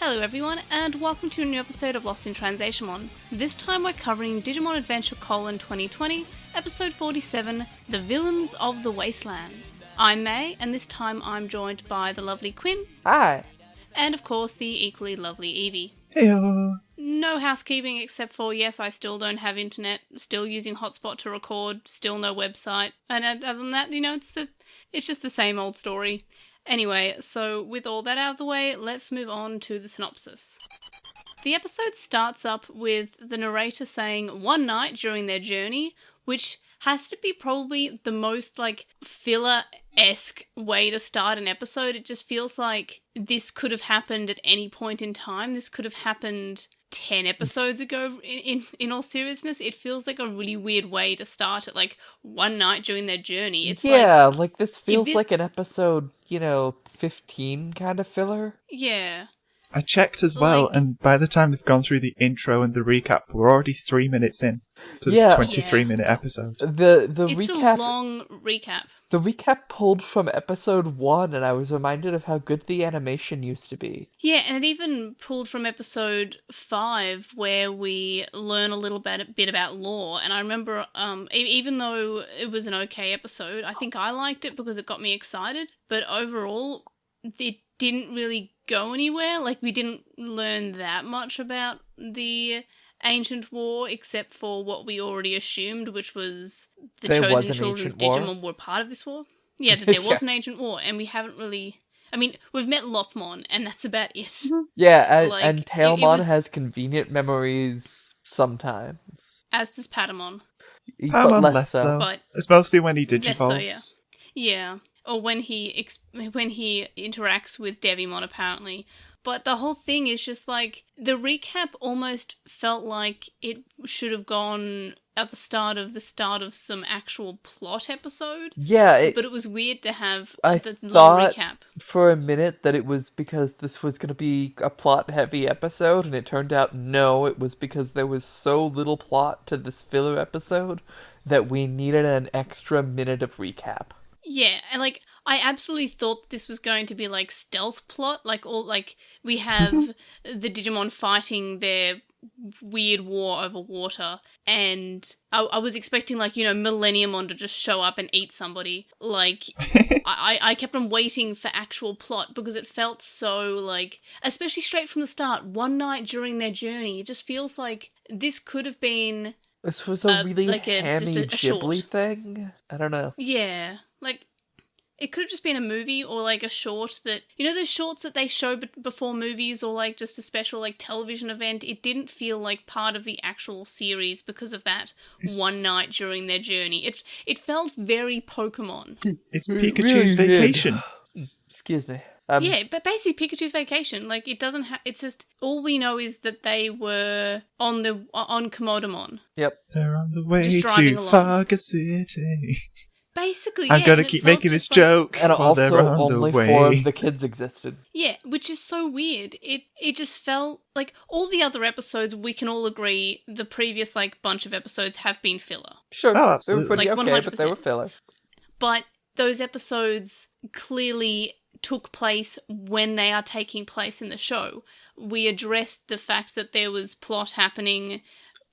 Hello everyone, and welcome to a new episode of LostinTranslationmon. This time we're covering Digimon Adventure: 2020, episode 47, The Villains of the Wastelands. I'm May, and this time I'm joined by the lovely Quinn. Hi. And of course the equally lovely Evie. Heyo. No housekeeping except for, yes, I still don't have internet, still using hotspot to record, still no website, and other than that, it's just the same old story. Anyway, so with all that out of the way, let's move on to the synopsis. The episode starts up with the narrator saying one night during their journey, which has to be probably the most, filler-esque way to start an episode. It just feels like this could have happened at any point in time. This could have happened 10 episodes ago, in all seriousness. It feels like a really weird way to start it, one night during their journey. It's this feels like an episode, 15 kind of filler. Yeah. I checked as well, and by the time they've gone through the intro and the recap, we're already 3 minutes in to this 23-minute episode. It's recap, a long recap. The recap pulled from episode 1, and I was reminded of how good the animation used to be. Yeah, and it even pulled from episode 5, where we learn a little bit about lore. And I remember, even though it was an okay episode, I think I liked it because it got me excited. But overall, it didn't really go anywhere. We didn't learn that much about the ancient war, except for what we already assumed, which was the chosen children's Digimon were part of this war. Yeah, that there was an ancient war, and we haven't really... I mean, we've met Lopmon, and that's about it. Yeah, and Tailmon has convenient memories sometimes. As does Patamon. Patamon less so. But it's mostly when he digivolves. So, yeah. Or when he interacts with Devimon, apparently. But the whole thing is just the recap almost felt like it should have gone at the start of some actual plot episode. Yeah. But it was weird to have the long recap. For a minute that it was because this was going to be a plot-heavy episode, and it turned out no, it was because there was so little plot to this filler episode that we needed an extra minute of recap. Yeah, and I absolutely thought this was going to be stealth plot, we have the Digimon fighting their weird war over water, and I was expecting Millenniumon to just show up and eat somebody. I kept on waiting for actual plot because it felt so especially straight from the start, one night during their journey, it just feels like this could have been. This was a really hammy Ghibli thing. I don't know. Yeah. It could have just been a movie or a short that, those shorts that they show before movies or just a special television event. It didn't feel like part of the actual series because of that one night during their journey. It felt very Pokemon. It's Pikachu's vacation. Excuse me. Yeah, but basically Pikachu's vacation. It doesn't it's just, all we know is that they were on Komodamon. Yep. They're on the way to Faga City. Basically, I'm gonna keep making this joke. And while also, they're on only the way. 4 of the kids existed. Yeah, which is so weird. It just felt like all the other episodes, we can all agree, the previous bunch of episodes have been filler. Sure, oh, absolutely. they were pretty okay, 100%. But they were filler. But those episodes clearly took place when they are taking place in the show. We addressed the fact that there was plot happening.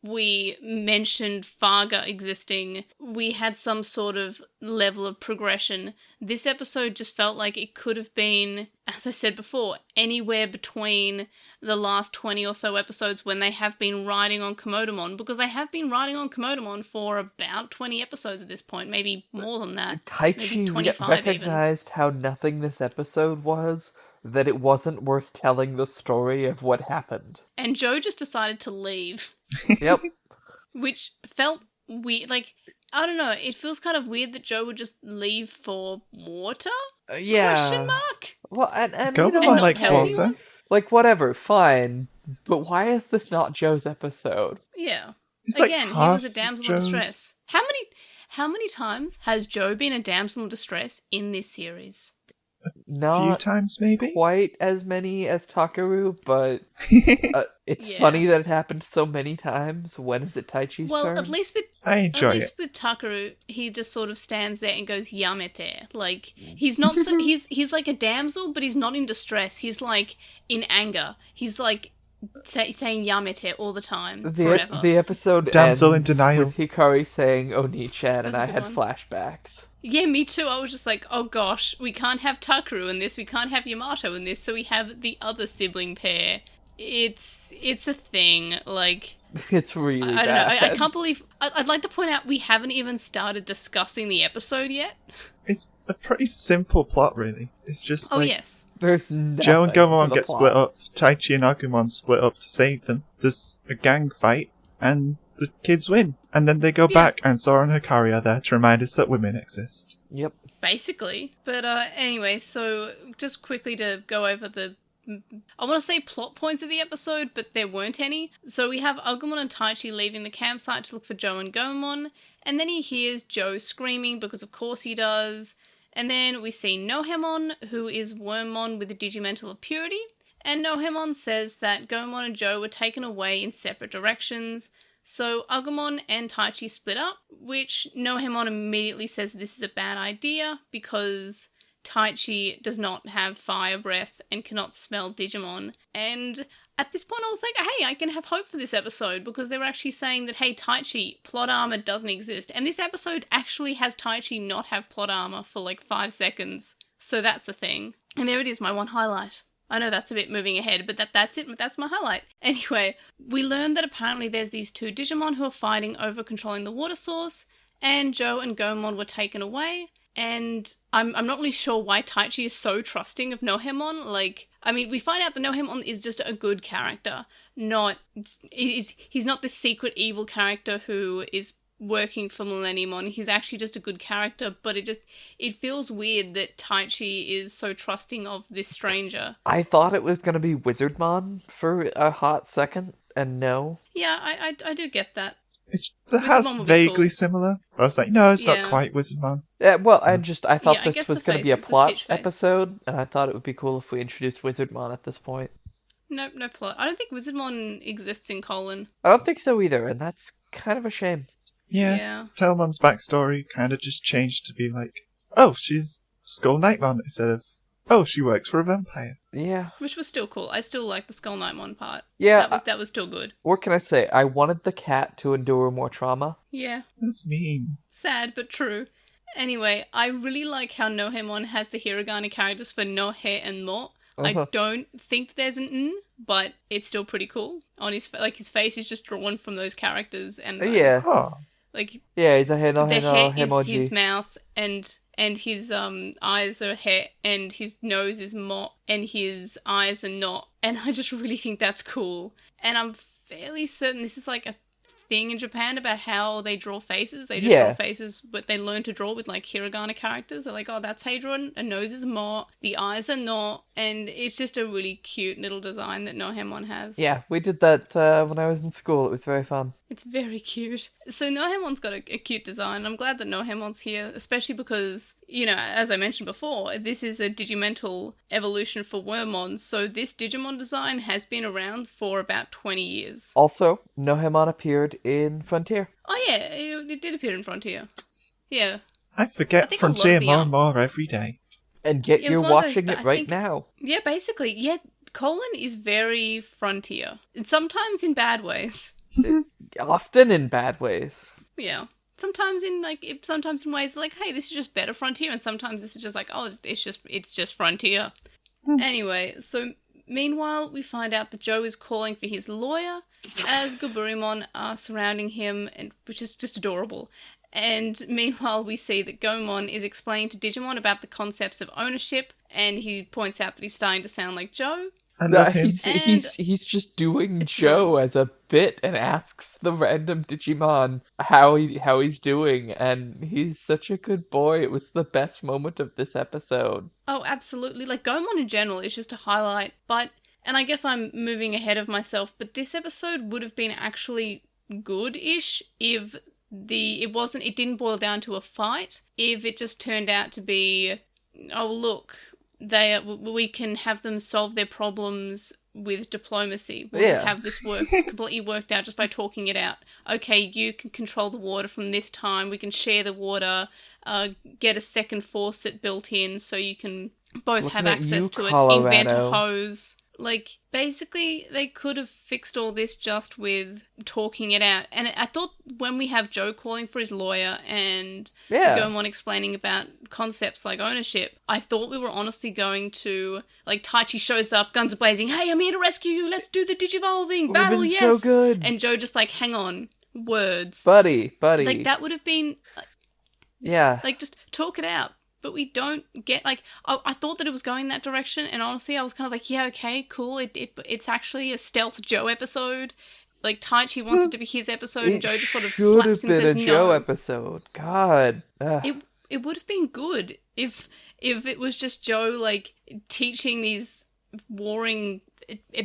We mentioned Faga existing. We had some sort of level of progression. This episode just felt like it could have been, as I said before, anywhere between the last 20 or so episodes when they have been riding on Komodamon, because they have been riding on Komodamon for about 20 episodes at this point, maybe more than that. Taichi recognized how nothing this episode was, that it wasn't worth telling the story of what happened. And Joe just decided to leave. Yep. Which felt weird. I don't know. It feels kind of weird that Joe would just leave for water? Yeah. Question mark? Well, and Gomamon likes water. Whatever, fine. But why is this not Joe's episode? Yeah. It's Again, he was a damsel in Joe's... distress. How many times has Joe been a damsel in distress in this series? Not few times, maybe? quite as many as Takaru, but it's Yeah. funny that it happened so many times. When is it Taichi's Well, turn? at least with I enjoy it. with Takaru, he just sort of stands there and goes yamete. Like he's not so he's like a damsel, but he's not in distress. He's like in anger. He's like saying yamete all the time, forever. The episode Damsel in ends denial. with Hikari saying Oni-chan, and That's a I good had one. flashbacks. Yeah, me too. I was just like, oh gosh, we can't have Takaru in this, we can't have Yamato in this, so we have the other sibling pair. It's a thing. Like, It's really I don't know. bad. I can't believe. I'd like to point out we haven't even started discussing the episode yet. It's a pretty simple plot, really. It's just Oh like yes. There's Joe and nothing Gomon to the get plot. split up, Taichi and Agumon split up to save them. There's a gang fight, and the kids win. And then they go Yeah. back, and Sora and Hikari are there to remind us that women exist. Yep. Basically. But anyway, so just quickly to go over I want to say plot points of the episode, but there weren't any. So we have Agumon and Taichi leaving the campsite to look for Joe and Gomon, and then he hears Joe screaming, because of course he does. And then we see Nohemon, who is Wormmon with a Digimental of Purity, and Nohemon says that Gomon and Joe were taken away in separate directions. So Agumon and Taichi split up, which Nohemon immediately says this is a bad idea because Taichi does not have fire breath and cannot smell Digimon. And at this point I was like, hey, I can have hope for this episode, because they were actually saying that, hey, Taichi, plot armor doesn't exist. And this episode actually has Taichi not have plot armor for like 5 seconds. So that's a thing. And there it is, my one highlight. I know that's a bit moving ahead, but that's it. That's my highlight. Anyway, we learned that apparently there's these two Digimon who are fighting over controlling the water source, and Joe and Gomon were taken away. And I'm not really sure why Taichi is so trusting of Nohemon. Like, I mean, we find out that Nohemon is just a good character. He's not this secret evil character who is working for Millenniumon. He's actually just a good character, but it feels weird that Taichi is so trusting of this stranger. I thought it was gonna be Wizardmon for a hot second, and no. Yeah, I do get that. The hat's Wizardmon would be vaguely cool. similar. I was like, no, it's Yeah. not quite Wizardmon. Yeah, well, So- I thought Yeah, I this guess was the gonna face, be a it's the plot Stitch face. episode, and I thought it would be cool if we introduced Wizardmon at this point. No plot. I don't think Wizardmon exists in Colon. I don't think so either, and that's kind of a shame. Yeah. Telmon's backstory kind of just changed to be like, oh, she's Skull Knightmon instead of, oh, she works for a vampire. Yeah. Which was still cool. I still like the Skull Knightmon part. Yeah. That was still good. What can I say? I wanted the cat to endure more trauma. Yeah. That's mean. Sad, but true. Anyway, I really like how Nohemon has the hiragana characters for Nohe and Mo. Uh-huh. I don't think there's an N, but it's still pretty cool. On his face is just drawn from those characters, and Yeah. Oh. like Yeah, he's a the hair is emoji. his mouth, and his eyes are hair, and his nose is Mo, and his eyes are not. And I just really think that's cool. And I'm fairly certain this is like a thing in Japan about how they draw faces. They just Yeah. draw faces, but they learn to draw with like hiragana characters. They're like, oh, that's how you draw it. A nose is Mo, the eyes are not, and it's just a really cute little design that Nohemon has. Yeah, we did that when I was in school. It was very fun. It's very cute. So Nohemon's got a cute design. I'm glad that Nohemon's here, especially because, you know, as I mentioned before, this is a Digimental evolution for Wormmon, so this Digimon design has been around for about 20 years. Also, Nohemon appeared in Frontier. Oh yeah, it did appear in Frontier. Yeah. I forget I think a lot of Frontier the more and more every day. And yet It was you're one of those, watching but it I right think- now. Yeah, basically. Yeah, Colon is very Frontier. And sometimes in bad ways. Often in bad ways. Yeah. Sometimes in ways like, hey, this is just better Frontier, and sometimes this is just like, oh, it's just Frontier. Anyway, so meanwhile, we find out that Joe is calling for his lawyer as Goburimon are surrounding him, and which is just adorable. And meanwhile, we see that Gomon is explaining to Digimon about the concepts of ownership, and he points out that he's starting to sound like Joe. I No, love him. he's just doing It's Joe as a bit and asks the random Digimon how he's doing, and he's such a good boy. It was the best moment of this episode. Oh, absolutely. Like, Gomon in general is just a highlight, and I guess I'm moving ahead of myself, but this episode would have been actually good-ish if it didn't boil down to a fight, if it just turned out to be, oh look, we can have them solve their problems with diplomacy. We'll just have this work completely worked out just by talking it out. Okay, you can control the water from this time. We can share the water. Get a second faucet built in so you can both have access to it. Invent a hose. Like, basically, they could have fixed all this just with talking it out. And I thought when we have Joe calling for his lawyer and Agomon explaining about concepts like ownership, I thought we were honestly going to, like, Taichi shows up, guns are blazing, hey, I'm here to rescue you, let's do the digivolving, battle, yes! So good. And Joe just like, hang on, words. Buddy. Like, that would have been... Yeah. Like, just talk it out. But we don't get, like, I thought that it was going that direction, and honestly, I was kind of like, yeah, okay, cool, it's actually a stealth Joe episode. Like, Taichi wants it to be his episode, and Joe just sort of slaps him and says no. It should have been a Joe episode. God. It would have been good if it was just Joe, like, teaching these warring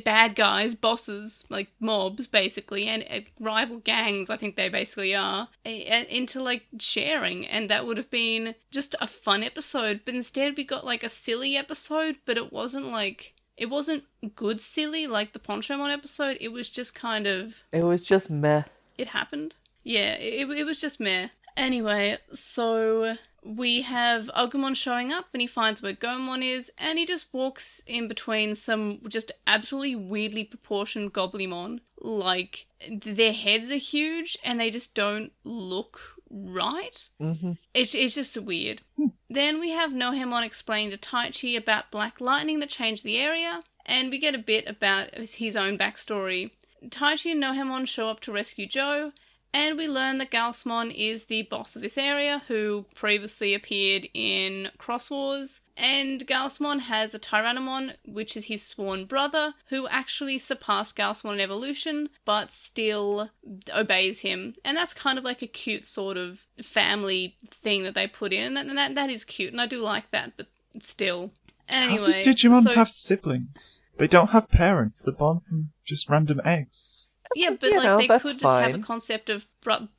bad guys, bosses, like mobs basically, and rival gangs, I think they basically are, into like sharing, and that would have been just a fun episode. But instead we got like a silly episode, but it wasn't good silly like the Ponchomon episode. It was just kind of... It was just meh. It happened. Yeah, it was just meh. Anyway, so we have Agumon showing up and he finds where Gomon is, and he just walks in between some just absolutely weirdly proportioned Goblimon. Like, their heads are huge and they just don't look right. Mm-hmm. It's just weird. Then we have Nohemon explaining to Taichi about black lightning that changed the area, and we get a bit about his own backstory. Taichi and Nohemon show up to rescue Joe, and we learn that Gaussmon is the boss of this area, who previously appeared in Cross Wars. And Gaussmon has a Tyrannomon, which is his sworn brother, who actually surpassed Gaussmon in evolution, but still obeys him. And that's kind of like a cute sort of family thing that they put in, and that is cute, and I do like that, but still. Anyway, how does Digimon have siblings? They don't have parents. They're born from just random eggs. Yeah, but like they could just have a concept of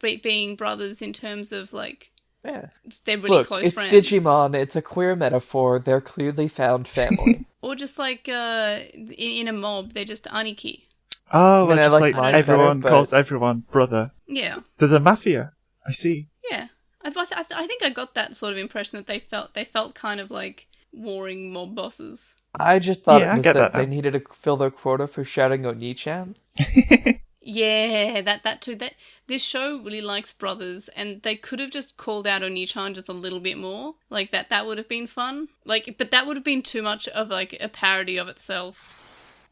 being brothers in terms of like, they're really close friends. It's Digimon. It's a queer metaphor. They're clearly found family. Or just like in a mob, they're just aniki. Oh, well, just like everyone calls everyone brother. Yeah, they're the mafia. I see. Yeah, I think I got that sort of impression that they felt kind of like warring mob bosses. I just thought it was that they needed to fill their quota for shouting Oni-chan. Yeah, that too. This show really likes brothers, and they could have just called out Oni-chan just a little bit more. Like that would have been fun. Like, but that would have been too much of like a parody of itself.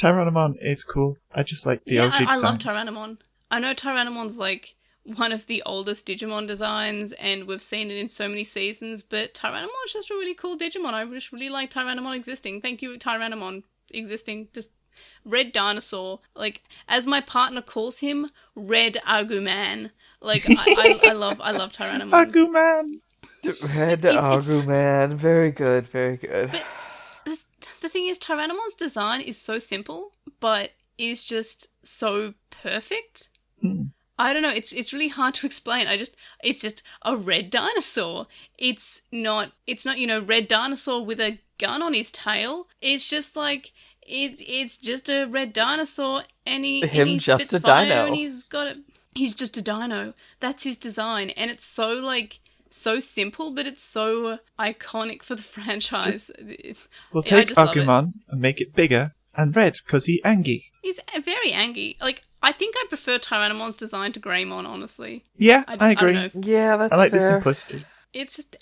Tyrannomon is cool. I just like the OG I love Tyrannomon. I know Tyrannomon's like one of the oldest Digimon designs, and we've seen it in so many seasons, but Tyrannomon's just a really cool Digimon. I just really like Tyrannomon existing. Thank you, Tyrannomon existing. Just Red Dinosaur. Like, as my partner calls him, Red Agoman. Like, I love Tyrannomon. Agoman! Red Agoman. Very good, very good. But the thing is, Tyrannomon's design is so simple, but is just so perfect. I don't know, it's really hard to explain. It's just a red dinosaur. It's not, Red Dinosaur with a gun on his tail. It's just like, it's just a red dinosaur, and he spits fire, dino. And he's just a dino. That's his design, and it's so simple, but it's so iconic for the franchise. We'll take Agumon and make it bigger and red, because he's angry. He's very angry. Like, I think I prefer Tyrannomon's design to Greymon, honestly. Yeah, I agree. I don't know. Yeah, that's I like fair. the simplicity. It's just,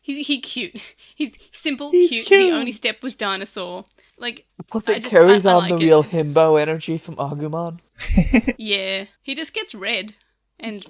he's cute. He's simple, He's cute. cute. The only step was dinosaur. Like, plus it carries on the real himbo energy from Agumon. Yeah, he just gets red and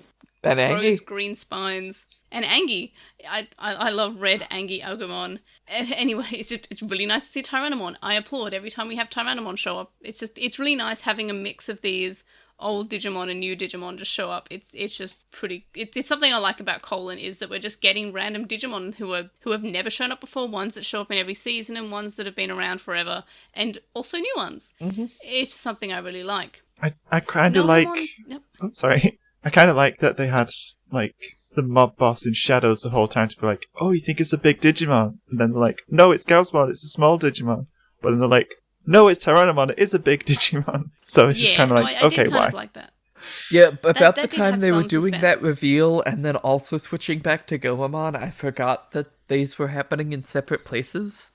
angry. grows green spines. And Angie. I love red Angie Agumon. Anyway, it's really nice to see Tyrannomon. I applaud every time we have Tyrannomon show up. It's really nice having a mix of these old Digimon and new Digimon just show up. It's just pretty. It's something I like about Colon, is that we're just getting random Digimon who have never shown up before, ones that show up in every season and ones that have been around forever, and also new ones. Mm-hmm. It's something I really like. I kind of like. Yep. Oh, sorry. I kind of like that they had like the mob boss in shadows the whole time to be like, oh, you think it's a big Digimon? And then they're like, no, it's Gaussmon, it's a small Digimon. But then they're like, no, it's Tyrannomon, it is a big Digimon. So it's just kind of like, I okay, did why? kind of like that. Yeah, about that the did time have they were some doing that suspense. reveal and then also switching back to Gomamon, I forgot that these were happening in separate places.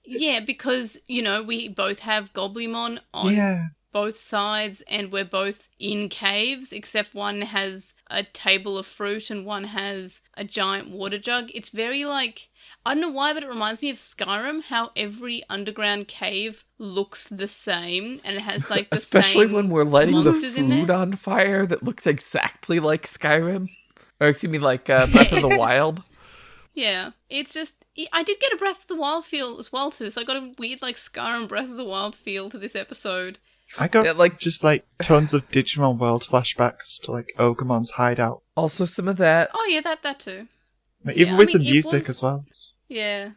Yeah, because, we both have Goblimon on Yeah. both sides, and we're both in caves, except one has a table of fruit and one has a giant water jug. It's very I don't know why, but it reminds me of Skyrim, how every underground cave looks the same, and it has the Especially same when we're lighting the monsters in there. food on fire that looks exactly like Skyrim. Or excuse me, like Breath of the Wild. Yeah, it's just, I did get a Breath of the Wild feel as well to this. I got a weird Skyrim Breath of the Wild feel to this episode. I got Yeah, tons of Digimon World flashbacks to Agoman's hideout. Also some of that. Oh yeah, that too. Even Yeah, with I mean, the it music was- as well. Yeah.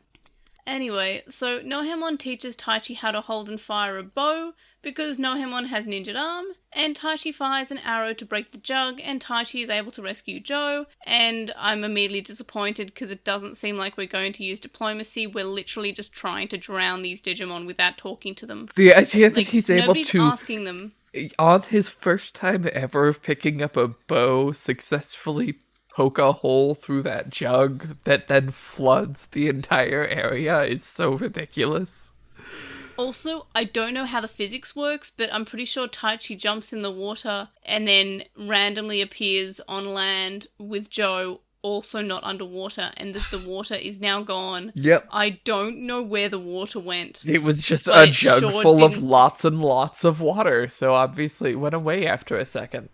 Anyway, so Nohemon teaches Taichi how to hold and fire a bow because Nohemon has an injured arm, and Taichi fires an arrow to break the jug, and Taichi is able to rescue Joe, and I'm immediately disappointed because it doesn't seem like we're going to use diplomacy. We're literally just trying to drown these Digimon without talking to them. The idea that he's able nobody's to, asking them. on his first time ever picking up a bow, successfully poke a hole through that jug that then floods the entire area is so ridiculous. Also, I don't know how the physics works, but I'm pretty sure Taichi jumps in the water and then randomly appears on land with Joe, also not underwater, and that the water is now gone. Yep. I don't know where the water went. It was just But a it jug sure full of didn't- lots and lots of water, so obviously it went away after a second.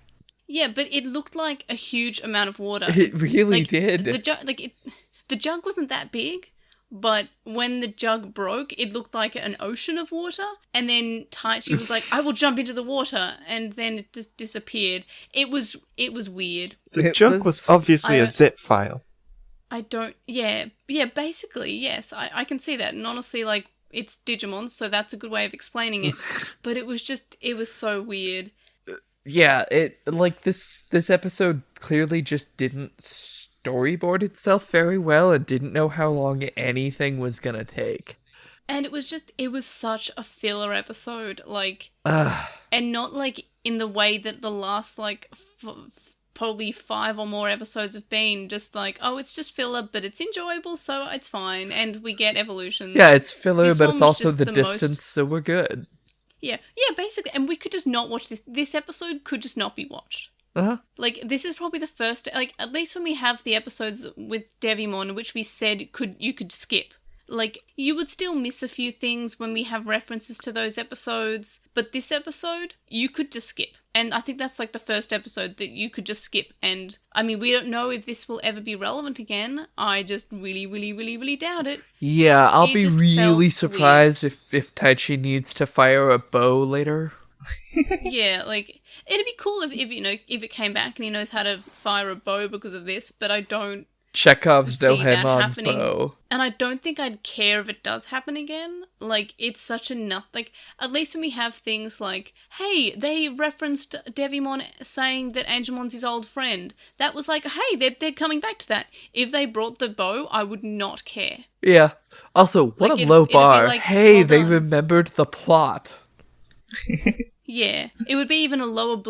Yeah, but it looked like a huge amount of water. It really did. The jug wasn't that big, but when the jug broke, it looked like an ocean of water. And then Taichi was like, "I will jump into the water," and then it just disappeared. It was weird. The It junk was obviously I- a zip file. I don't. Yeah, basically, yes. I can see that, and honestly, it's Digimon, so that's a good way of explaining it. But it was so weird. Yeah, this episode clearly just didn't storyboard itself very well and didn't know how long anything was gonna take. And it was such a filler episode, and not in the way that the last probably 5 or more episodes have been. Just oh, it's just filler, but it's enjoyable, so it's fine, and we get evolutions. Yeah, it's filler, This but one it's was also just the the distance, most- so we're good. Yeah, basically, and we could just not watch this. This episode could just not be watched. Uh-huh. This is probably the first, at least when we have the episodes with Devimon, which we said you could skip. You would still miss a few things when we have references to those episodes, but this episode, you could just skip. And I think that's the first episode that you could just skip. And, I mean, we don't know if this will ever be relevant again. I just really, really, really, really doubt it. Yeah, I'll It be just really felt surprised if Taichi needs to fire a bow later. Yeah, it'd be cool if if it came back and he knows how to fire a bow because of this, but I don't Chekhov's see that Dohemon's happening. bow. And I don't think I'd care if it does happen again. It's such a at least when we have things hey, they referenced Devimon saying that Angemon's his old friend. That was hey, they're coming back to that. If they brought the bow, I would not care. Yeah. Also, what a low it'd be bar. Hey, well they done. remembered the plot. Yeah, it would be even a lower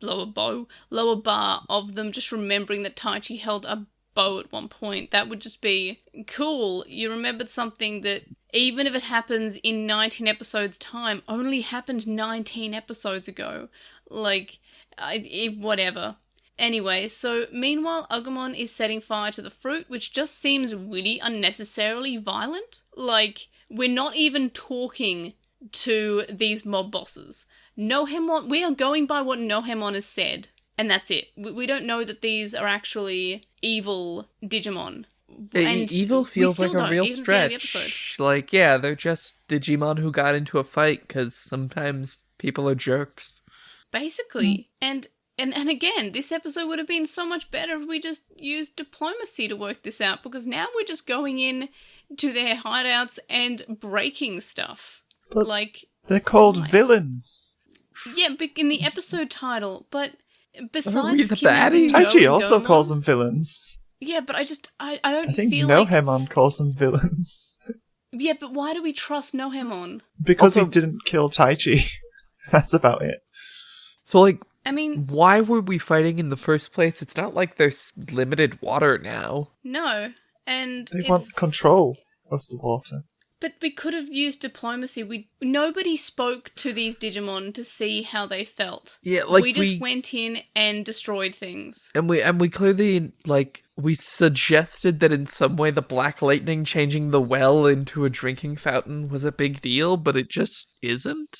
lower bar of them just remembering that Taichi held a bow at one point. That would just be cool. You remembered something that, even if it happens in 19 episodes' time, only happened 19 episodes ago. Whatever. Anyway, so meanwhile, Agumon is setting fire to the fruit, which just seems really unnecessarily violent. We're not even talking to these mob bosses. Nohemon, we are going by what Nohemon has said, and that's it. We don't know that these are actually evil Digimon. And Evil we feels still like a don't, real even at the end of the episode. stretch. Yeah, they're just Digimon who got into a fight because sometimes people are jerks. Basically. And again, this episode would have been so much better if we just used diplomacy to work this out, because now we're just going in to their hideouts and breaking stuff. But they're called why? villains. Yeah, in the episode title, but besides the kidnapping baddies? Joe Taichi and also Gomon- calls them villains. Yeah, but I don't I think feel like... Nohemon calls them villains. Yeah, but why do we trust Nohemon? Because Also- he didn't kill Taichi. That's about it. So, like, I mean, why were we fighting in the first place? It's not like there's limited water now. no. And They want control of the water. But we could have used diplomacy. Nobody spoke to these Digimon to see how they felt. Yeah, like we just went in and destroyed things. And we clearly, like, we suggested that in some way the Black Lightning changing the well into a drinking fountain was a big deal, but it just isn't.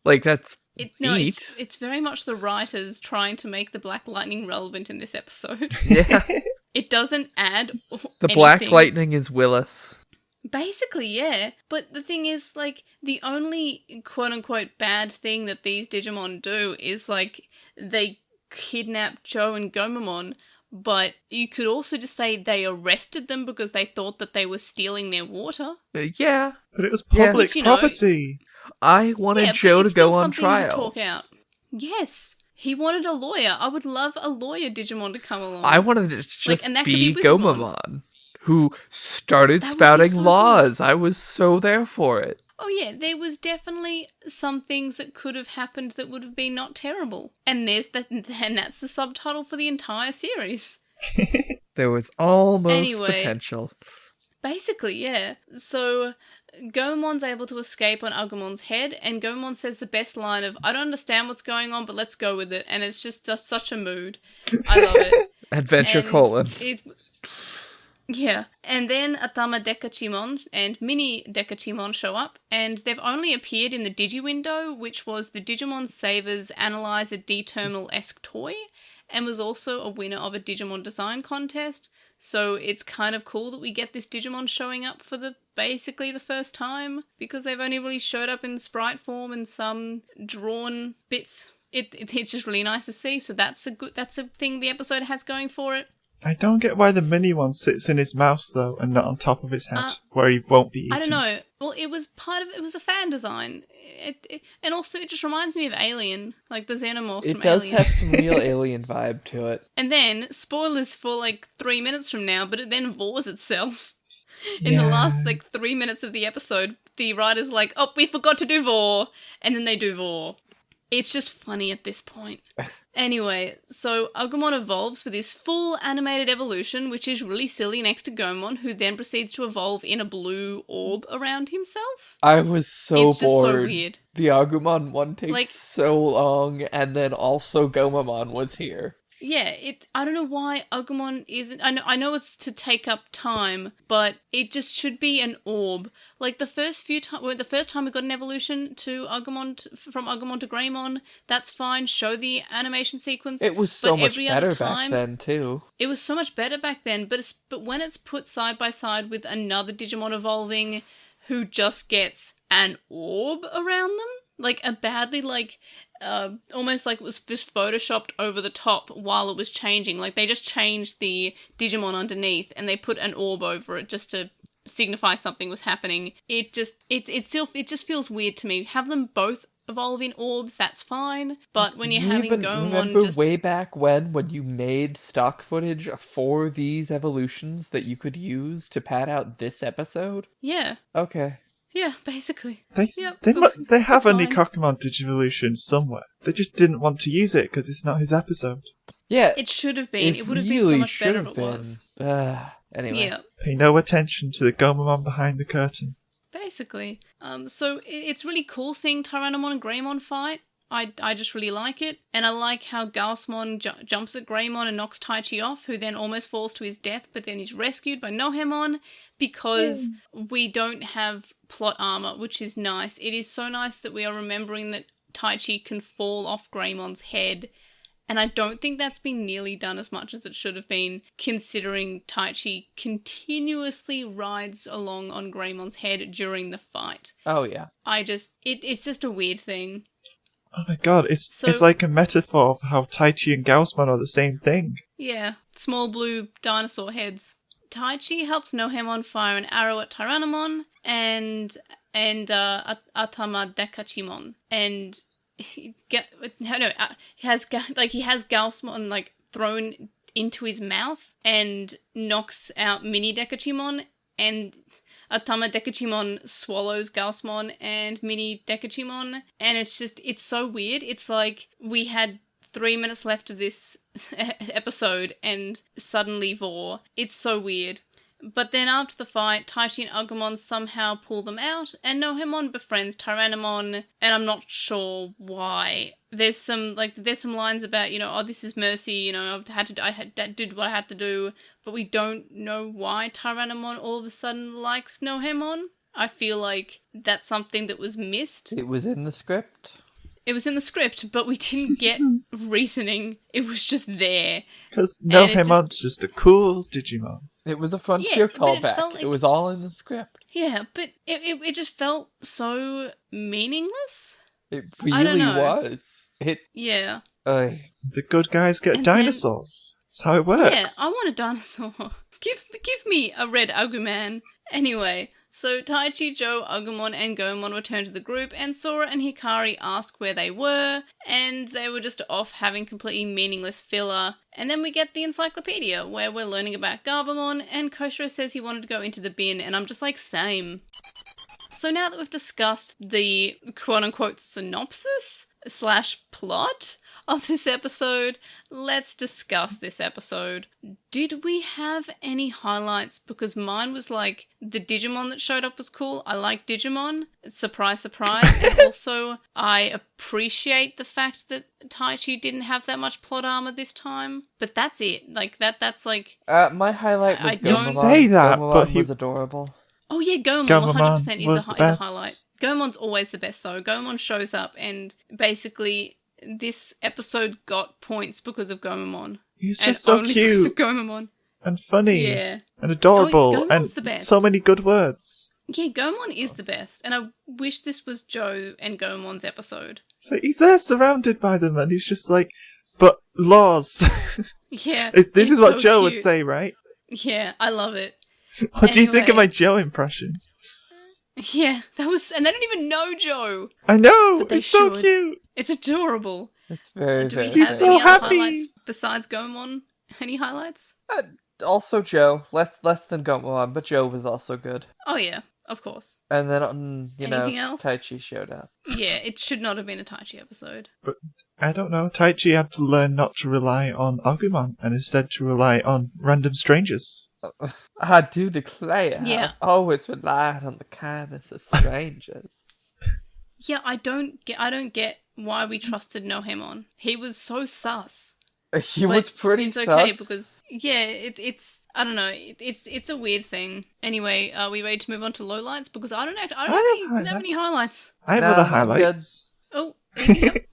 Like, that's neat. It's very much the writers trying to make the Black Lightning relevant in this episode. Yeah. It doesn't add The Black Lightning is Willis. Basically, yeah. But the thing is, like, the only quote-unquote bad thing that these Digimon do is, like, they kidnap Joe and Gomamon, but you could also just say they arrested them because they thought that they were stealing their water. Yeah. But it was public Which, you know, property. I wanted Yeah, Joe but to it's still go on something you trial. talk out. Yes. He wanted a lawyer. I would love a lawyer Digimon to come along. I wanted it to just and that could be be Wizardmon. Gomamon, who started That would be spouting so laws. I was so there for it. Oh yeah, there was definitely some things that could have happened that would have been not terrible. And that's the subtitle for the entire series. There was almost Anyway. potential. Basically, yeah. So Goemon's able to escape on Agomon's head, and Goemon says the best line of, "I don't understand what's going on, but let's go with it." And it's just such a mood. I love it. Adventure And colon. Yeah. And then Atama Dekachimon and Mini Dekachimon show up, and they've only appeared in the Digi window, which was the Digimon Savers Analyzer D-Terminal-esque toy, and was also a winner of a Digimon design contest. So it's kind of cool that we get this Digimon showing up for basically the first time, because they've only really showed up in sprite form and some drawn bits. It's just really nice to see. So that's a thing the episode has going for it. I don't get why the mini one sits in his mouth, though, and not on top of his head, where he won't be eating. I don't know. Well, it was a fan design. And also it just reminds me of Alien, like the Xenomorphs It from does Alien. have some real alien vibe to it. And then, spoilers for like 3 minutes from now, but it then vores itself. In the last like 3 minutes of the episode, the writer's like, "Oh, we forgot to do vor," and then they do vor. It's just funny at this point. Anyway, so Agumon evolves with his full animated evolution, which is really silly next to Gomon, who then proceeds to evolve in a blue orb around himself. I was so It's just bored. so weird. The Agumon one takes Like- so long, and then also Gomamon was here. Yeah, I don't know why Agumon isn't... I know it's to take up time, but it just should be an orb. Like, the first time we got an evolution to Agumon, from Agumon to Greymon, that's fine, show the animation sequence. It was so but much every other better time, back then, too. It was so much better back then, but when it's put side by side with another Digimon evolving who just gets an orb around them, like a badly, like, almost like it was just photoshopped over the top while it was changing. Like, they just changed the Digimon underneath and they put an orb over it just to signify something was happening. It just feels weird to me. Have them both evolve in orbs, that's fine. But when you're having Gomon remember just... way back when you made stock footage for these evolutions that you could use to pad out this episode? Yeah. Okay. Yeah, basically. They have that's a fine. Nikokimon Digivolution somewhere. They just didn't want to use it because it's not his episode. Yeah. It should have been. It would have been really so much better if should it have was. Anyway. Yeah. Pay no attention to the Gomamon behind the curtain. Basically. So it's really cool seeing Tyrannomon and Greymon fight. I just really like it. And I like how Gaussmon jumps at Greymon and knocks Taichi off, who then almost falls to his death, but then he's rescued by Nohemon because we don't have plot armor, which is nice. It is so nice that we are remembering that Taichi can fall off Greymon's head. And I don't think that's been nearly done as much as it should have been, considering Taichi continuously rides along on Greymon's head during the fight. Oh, yeah. It's just a weird thing. Oh my god, it's like a metaphor of how Taichi and Gaussmon are the same thing. Yeah, small blue dinosaur heads. Taichi helps Nohemon fire an arrow at Tyrannomon and Atama Dekachimon. And he has Gaussmon like thrown into his mouth and knocks out Mini Dekachimon, and Atama Dekachimon swallows Gaussmon and Mini Dekachimon, and it's so weird. It's like we had 3 minutes left of this episode and suddenly Vor. It's so weird. But then after the fight, Taichi and Agumon somehow pull them out, and Nohemon befriends Tyrannomon, and I'm not sure why. There's some lines about, oh, this is mercy, I did what I had to do, but we don't know why Tyrannomon all of a sudden likes Nohemon. I feel like that's something that was missed. It was in the script. It was in the script, but we didn't get reasoning. It was just there. Because Nohemon's just a cool Digimon. It was a Frontier callback. Like, it was all in the script. Yeah, but it just felt so meaningless. It really was. Yeah. The good guys get dinosaurs. That's how it works. Yeah, I want a dinosaur. Give me a Red Agoman. Anyway, so Taichi, Joe, Agumon, and Gomon return to the group, and Sora and Hikari ask where they were, and they were just off having completely meaningless filler. And then we get the encyclopedia, where we're learning about Garbamon, and Koshiro says he wanted to go into the bin, and I'm just like, same. So now that we've discussed the quote-unquote synopsis / plot of this episode, let's discuss this episode. Did we have any highlights? Because mine was like, the Digimon that showed up was cool. I like Digimon. Surprise, surprise. And also, I appreciate the fact that Taichi didn't have that much plot armor this time. But that's it. Like, that's like... my highlight was I don't say that, Gomamon but he was adorable. Oh yeah, Gomon 100% is a highlight. Gomon's always the best though. Gomon shows up and basically this episode got points because of Gomamon. He's just so cute. Of Gomamon. And funny. Yeah. And adorable. Gomon's and the best. So many good words. Yeah, Gomon is the best. And I wish this was Joe and Gomon's episode. So he's there surrounded by them and he's just like, but laws. Yeah. This is what so Joe cute. would say, right? Yeah, I love it. What do you think of my Joe impression? Yeah, that was, and they don't even know Joe. I know, But they it's so should. cute. It's adorable. It's very, Do very we have He's so any other happy. highlights besides Gomon? Any highlights? Also Joe. Less than Gomamon, but Joe was also good. Oh yeah, of course. And then, Anything else? Taichi showed up. Yeah, it should not have been a Taichi episode. But I don't know, Taichi had to learn not to rely on Agumon and instead to rely on random strangers. I do declare, Yeah. I've always relied on the kindness of strangers. Yeah, I don't get why we trusted Nohemon. He was so sus. He But was pretty it's sus. okay because it's I don't know, it's a weird thing. Anyway, are we ready to move on to lowlights? Because I don't have any highlights. I have No, other I'm highlights. Oh, Evie, yep.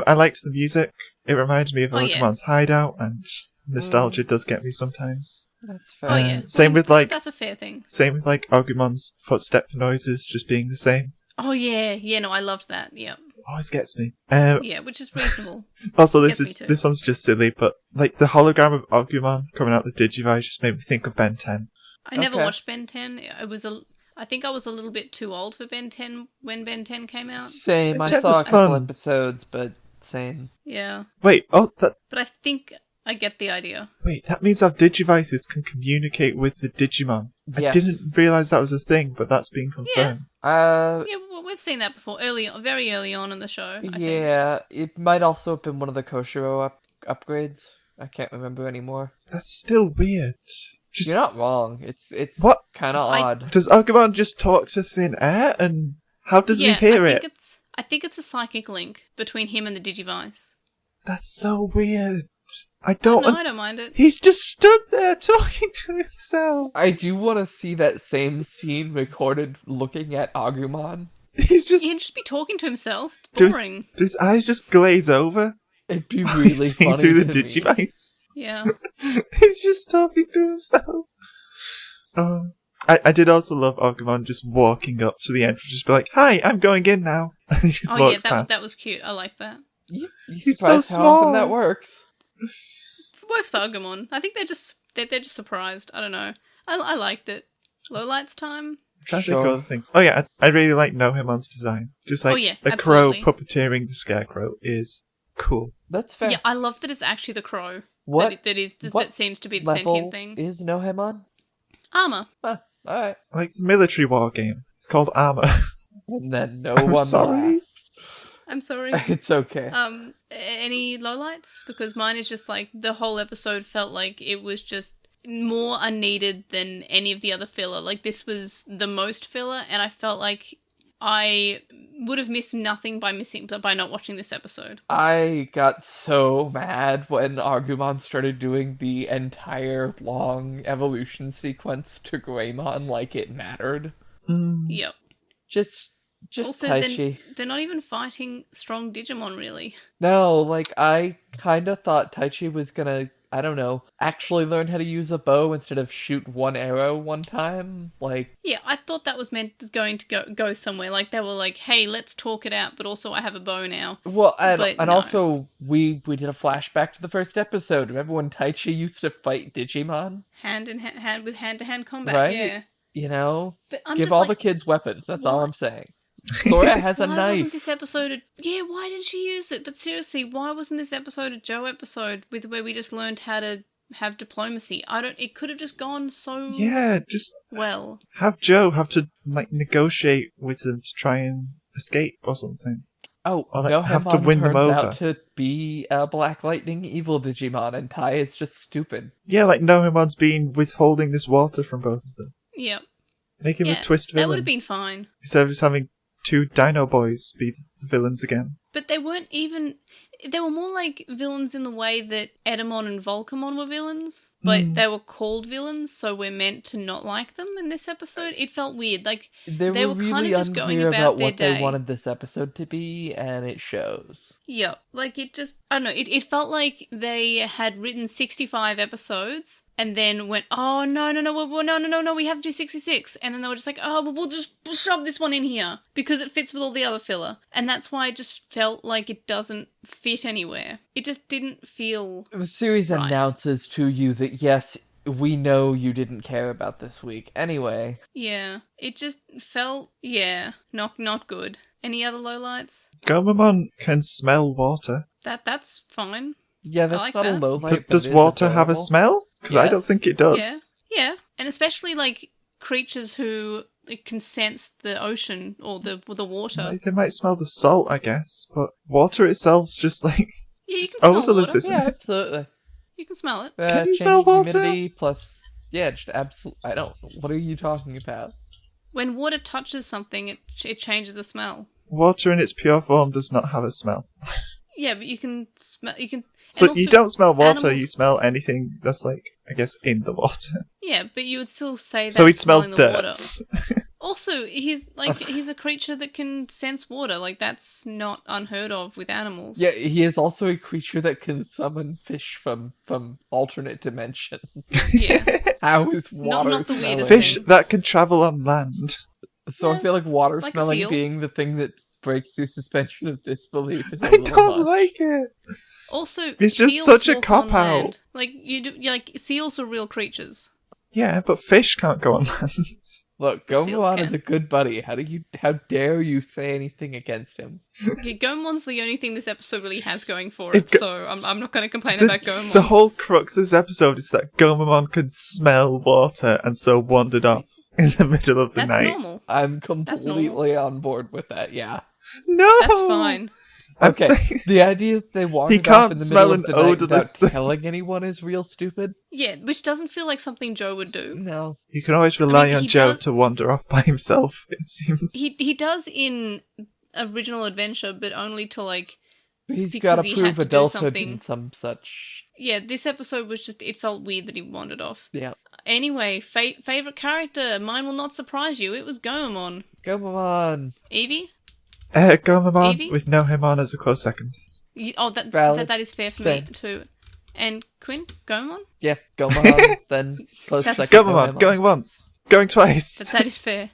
I liked the music. It reminds me of Oh, yeah. Agoman's hideout, and nostalgia does get me sometimes. That's fair. Oh yeah. Same with, like- that's a fair thing. Same with like Agumon's footstep noises just being the same. Oh yeah, no, I loved that. Yeah, Always gets me. yeah, which is reasonable. Also, Gets me too. this one's just silly, but like the hologram of Agumon coming out the Digivice just made me think of Ben 10. I never Okay. watched Ben 10. I think I was a little bit too old for Ben 10 when Ben 10 came out. Same. I Jet saw was a couple fun. episodes, but same. Yeah, Wait, but I think I get the idea. that means our Digivices can communicate with the Digimon. I Yes. didn't realise that was a thing, but that's been confirmed. Uh, Yeah, well, we've seen that before, very early on in the show. I think. yeah. It might also have been one of the Koshiro upgrades. I can't remember anymore. That's still weird. Just You're not wrong. It's What? kind of I- odd. Does Agumon just talk to thin air, and how does he hear it? I think it's a psychic link between him and the Digivice. That's so weird. I No, don't. I don't mind it. He's just stood there talking to himself. I do want to see that same scene recorded looking at Agumon. He's just. He'd just be talking to himself. It's Does- boring. His eyes just glaze over. It'd be while really he's seeing funny through the to me. Digivice. Yeah. He's just talking to himself. I did also love Agumon just walking up to the entrance, just be like, "Hi, I'm going in now." And he just Oh yeah, walks that past. was cute. I like that. You He's surprised so how often small. that works. It works for Agumon. I think they're just surprised. I don't know. I liked it. Lowlights time. trying to think of other things. Oh yeah, I really like Nohemon's design. Just like a crow absolutely. puppeteering the scarecrow is cool. That's fair. Yeah, I love that it's actually the crow. What That seems to be the level sentient thing. is Nohemon? Armor. Alright. Like the military war game. It's called Armor. And then no I'm one sorry. laughed. I'm sorry. It's okay. Any lowlights? Because mine is just like the whole episode felt like it was just more unneeded than any of the other filler. Like this was the most filler, and I felt like I would have missed nothing by not watching this episode. I got so mad when Agumon started doing the entire long evolution sequence to Greymon like it mattered. Yep. Just Also, Taichi. they're not even fighting strong Digimon, really. No, like, I kind of thought Taichi was gonna, I don't know, actually learn how to use a bow instead of shoot one arrow one time. Like, Yeah, I thought that was going to go somewhere. Like, they were like, hey, let's talk it out, but also I have a bow now. well, But no. also, we did a flashback to the first episode. Remember when Taichi used to fight Digimon? Hand with hand-to-hand combat, Right? yeah. You know? But I'm Give just all like, the kids weapons, that's all I'm saying. Sora has a why knife. wasn't this episode why didn't she use it? But seriously, why wasn't this episode a Joe episode where we just learned how to have diplomacy? It could have just gone so Yeah, just well. have Joe have to like negotiate with them to try and escape or something. Oh, Or, like, no, have to Hemon win them turns over. out to be a Black Lightning evil Digimon, and Tai is just stupid. Yeah, like Nohemon's been withholding this water from both of them. Yep. Make him Yeah, a twist that villain. would have been fine. Instead of just having two Dino Boys be the villains again. But they weren't even... They were more like villains in the way that Edamon and Volcamon were villains, but they were called villains, so we're meant to not like them in this episode. It felt weird. Like, they were really kind of just going unclear about their what day. they wanted this episode to be, and it shows. Yeah, like it just... I don't know, it felt like they had written 65 episodes and then went, oh, no, we have to do 66. And then they were just like, oh, well, we'll just shove this one in here because it fits with all the other filler. And that's why it just felt like it doesn't fit anywhere. It just didn't feel... The series Right. announces to you that, yes, we know you didn't care about this week. Anyway. Yeah, it just felt, not good. Any other lowlights? Gomamon can smell water. That's fine. Yeah, that's like not a that. low light. Does water have a smell? Because I don't Yes. think it does. Yeah, and especially like creatures who can sense the ocean or the water. Like, they might smell the salt, I guess, but water itself's just like Yeah, you it's can smell odorless, water. isn't Yeah, it? absolutely. You can smell it. Can you Changing smell water? humidity plus... Yeah, just absolutely... I don't... What are you talking about? When water touches something, it changes the smell. Water in its pure form does not have a smell. Yeah, but you can smell. You can. So and you also don't smell water, animals- you smell anything that's like, I guess, in the water. Yeah, but you would still say that. So he'd smell smelling the water. dirt. Also, he's a creature that can sense water. Like that's not unheard of with animals. Yeah, he is also a creature that can summon fish from alternate dimensions. Yeah. How is water not the smelling? weirdest Fish thing. that can travel on land. So I feel like water like a smelling seal. being the thing that breaks your suspension of disbelief is a I little don't much. like it. Also, It's just seals such a walk on cop out. land. Like like seals are real creatures. Yeah, but fish can't go on land. Look, The seals Gomamon can. is a good buddy. How dare you say anything against him? Okay, Goemon's the only thing this episode really has going for It it, go- so I'm not going to complain about Goemon. The whole crux of this episode is that Gomamon could smell water and so wandered off in the middle of the That's night. normal. I'm normal. completely on board with that, yeah. No! That's fine. I'm Okay, saying- the idea that they wandered can't off in the smell middle of an the night odorless without thing. telling anyone is real stupid. Yeah, which doesn't feel like something Joe would do. No. You can always rely mean, on he Joe does- to wander off by himself, it seems. He does in Original Adventure, but only to like... He's Because got to he prove had to do adulthood something. in some such... Yeah, this episode was just... It felt weird that he wandered off. Yeah. Anyway, favourite character. Mine will not surprise you. It was Goemon. Gomamon! Evie? Gomamon Evie? with no him on as a close second. That is fair for Same. me too. And Quinn? Goemon? Yeah, Gomamon, then close That's- second Gomamon, going once, going twice. That is fair.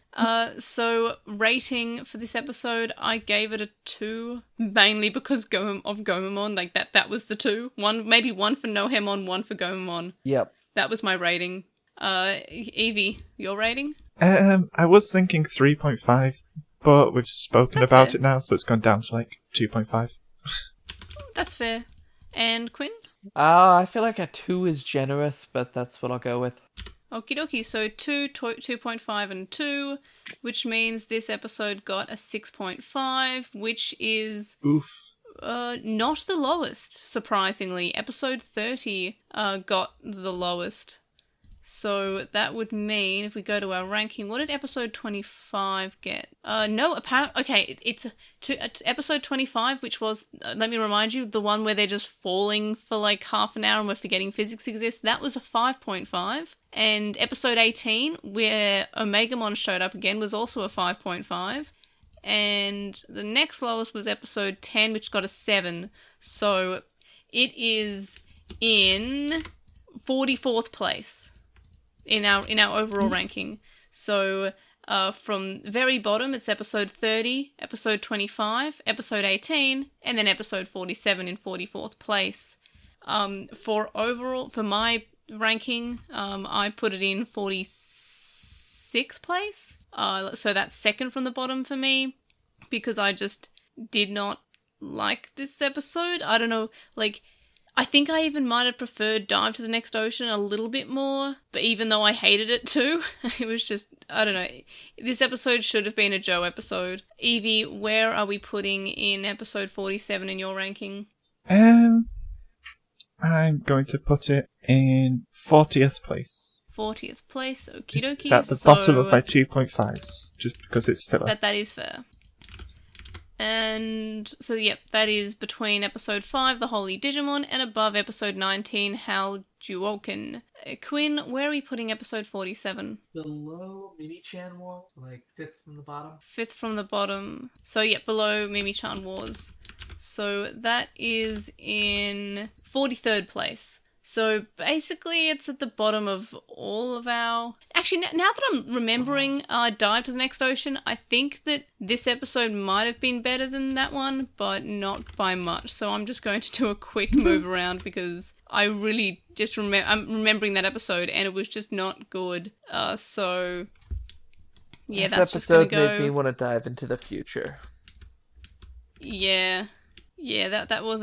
So rating for this episode, I gave it a 2, mainly because of Goemon. Like that was the 2. Maybe one for Nohemon, one for Goemon. Yep. That was my rating. Evie, your rating? I was thinking 3.5, but we've spoken That's about fair. it now, so it's gone down to like 2.5. That's fair. And Quinn? I feel like a 2 is generous, but that's what I'll go with. Okie dokie, so 2.5 and 2, which means this episode got a 6.5, which is Oof. not the lowest, surprisingly. Episode 30 got the lowest. So that would mean, if we go to our ranking, what did episode 25 get? No, apparently, okay, it's episode 25, which was, let me remind you, the one where they're just falling for like half an hour and we're forgetting physics exists. That was a 5.5. And episode 18, where Omegamon showed up again, was also a 5.5. And the next lowest was episode 10, which got a 7. So it is in 44th place in our overall ranking. So from very bottom, it's episode 30, episode 25, episode 18, and then episode 47 in 44th place. For my ranking, I put it in 46th place. So that's second from the bottom for me, because I just did not like this episode. I don't know, like, I think I even might have preferred Dive to the Next Ocean a little bit more, but even though I hated it too, it was just, I don't know. This episode should have been a Joe episode. Evie, where are we putting in episode 47 in your ranking? I'm going to put it in 40th place. 40th place, okie dokie. It's at the bottom of my 2.5s, just because it's filler. That is fair. And so, yep, that is between episode 5, The Holy Digimon, and above episode 19, Hal Juoken. Quinn, where are we putting episode 47? Below Mimi-chan War, like 5th from the bottom. 5th from the bottom. So, yep, below Mimi-chan Wars. So that is in 43rd place. So basically it's at the bottom of all of our... Actually, now that I'm remembering Dive to the Next Ocean, I think that this episode might have been better than that one, but not by much. So I'm just going to do a quick move around because I really just I'm remembering that episode and it was just not good. So yeah, this that's just going episode to go... made me want to dive into the future. Yeah, that was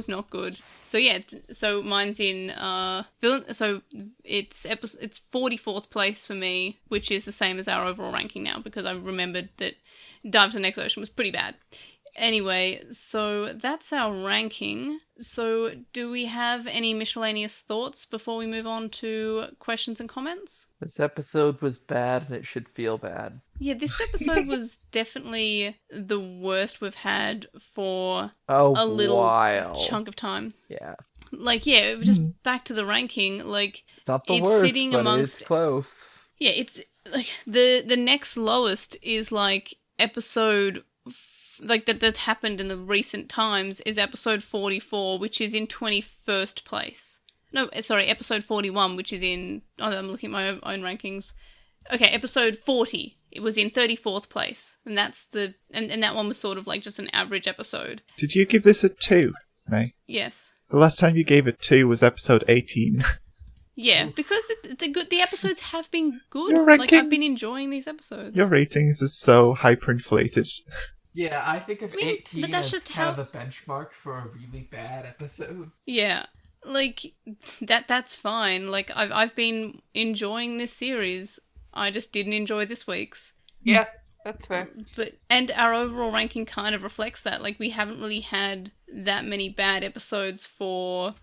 not good. So yeah, so mine's in so it's 44th place for me, which is the same as our overall ranking now because I remembered that Dive to the Next Ocean was pretty bad. Anyway, so that's our ranking. So do we have any miscellaneous thoughts before we move on to questions and comments? This episode was bad and it should feel bad. Yeah, this episode was definitely the worst we've had for a little while. chunk of time. Yeah. Like, yeah, just back to the ranking, like... It's not the it's worst, sitting but amongst... it's close. Yeah, it's, like, the next lowest is, like, episode... Like, that's happened in the recent times is episode 44, which is in 21st place. No, sorry, episode 41, which is in... Oh, I'm looking at my own rankings. Okay, episode 40. It was in 34th place. And that's the... And that one was sort of like just an average episode. Did you give this a 2, May? Yes. The last time you gave a 2 was episode 18. Yeah, because the episodes have been good. Your Like, I've been rankings- enjoying these episodes. Your ratings are so hyperinflated. Yeah, I think of 18 but that's as just kind how- of the benchmark for a really bad episode. Yeah. Like, that's fine. Like, I've been enjoying this series. I just didn't enjoy this week's. Yeah, that's fair. And our overall ranking kind of reflects that. Like, we haven't really had that many bad episodes for,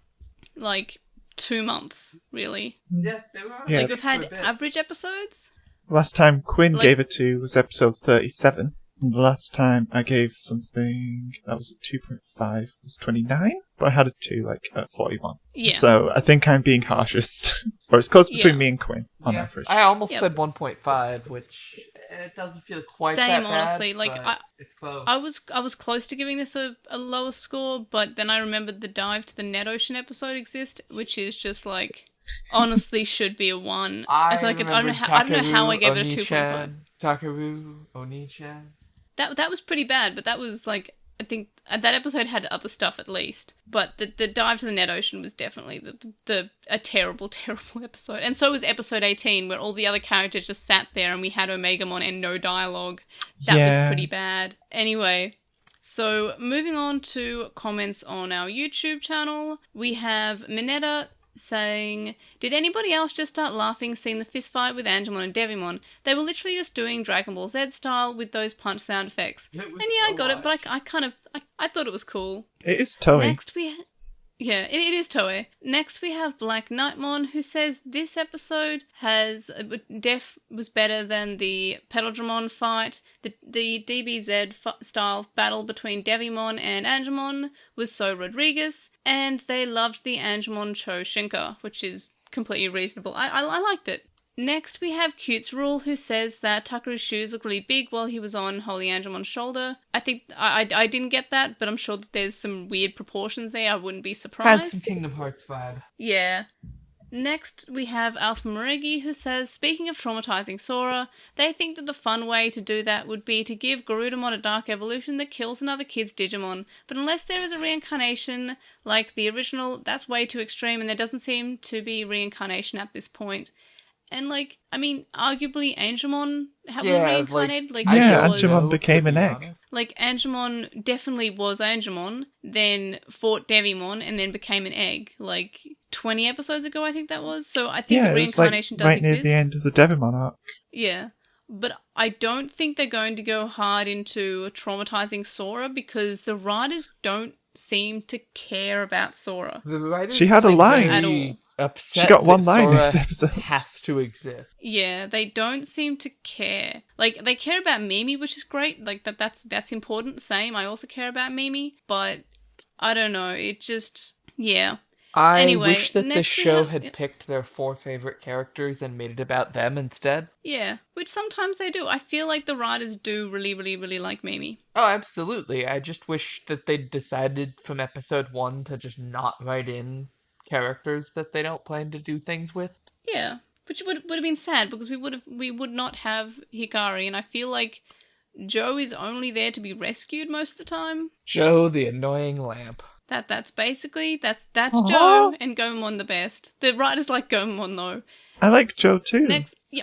like, 2 months, really. Yeah, they were. Yeah. Like, we've had average episodes. Last time Quinn Like- gave it 2 was episode 37. And the last time I gave something that was at 2.5 was 29, but I had a 2 like at 41. Yeah. So I think I'm being harshest. Or it's close between me and Quinn on Yeah. average. I almost Yep. said 1.5, which it doesn't feel quite Same, that bad, honestly. Like, but it's close. I was close to giving this a lower score, but then I remembered the Dive to the Net Ocean episode exists, which is just like honestly should be a 1. It's like I don't know how I gave it a 2.5. Takaru, Oni-chan. That was pretty bad, but that was like I think that episode had other stuff at least, but the dive to the Net Ocean was definitely a terrible, terrible episode. And so was episode 18, where all the other characters just sat there and we had Omegamon and no dialogue. That was pretty bad. Anyway, so moving on to comments on our YouTube channel, we have Minetta saying, did anybody else just start laughing seeing the fist fight with Angemon and Devimon? They were literally just doing Dragon Ball Z style with those punch sound effects. And yeah, I got it, but I thought it was cool. It is Toei. Next it is Toei. Next we have Black Knightmon, who says this episode has Def was better than the Petalodramon fight. The DBZ style battle between Devimon and Angemon was so Rodriguez, and they loved the Angemon Cho Shinka, which is completely reasonable. I liked it. Next, we have Cute's Rule, who says that Takeru's shoes look really big while he was on Holy Angemon's shoulder. I think I didn't get that, but I'm sure that there's some weird proportions there. I wouldn't be surprised. Had some Kingdom Hearts vibe. Yeah. Next, we have Alpha Moregi, who says, speaking of traumatizing Sora, they think that the fun way to do that would be to give Garudamon a dark evolution that kills another kid's Digimon. But unless there is a reincarnation like the original, that's way too extreme, and there doesn't seem to be reincarnation at this point. And, like, I mean, arguably Angemon was reincarnated. Angemon became an egg. Like, Angemon definitely was Angemon, then fought Devimon, and then became an egg. Like, 20 episodes ago, I think that was. So I think the reincarnation does exist. Right near the end of the Devimon arc. Yeah. But I don't think they're going to go hard into traumatizing Sora, because the writers don't seem to care about Sora. The writers she had a line. At all. Upset she got one line Sora in this episode. Has to exist. Yeah, they don't seem to care. Like, they care about Mimi, which is great. Like, that's important. Same, I also care about Mimi. But, I don't know, it just... Yeah. I wish that the show had picked their 4 favorite characters and made it about them instead. Yeah, which sometimes they do. I feel like the writers do really, really, really like Mimi. Oh, absolutely. I just wish that they'd decided from episode 1 to just not write in characters that they don't plan to do things with. Yeah, which would have been sad, because we would not have Hikari, and I feel like Joe is only there to be rescued most of the time. Joe, the annoying lamp. That's basically that's Joe, and Gomamon the best. The writers like Gomamon though. I like Joe too.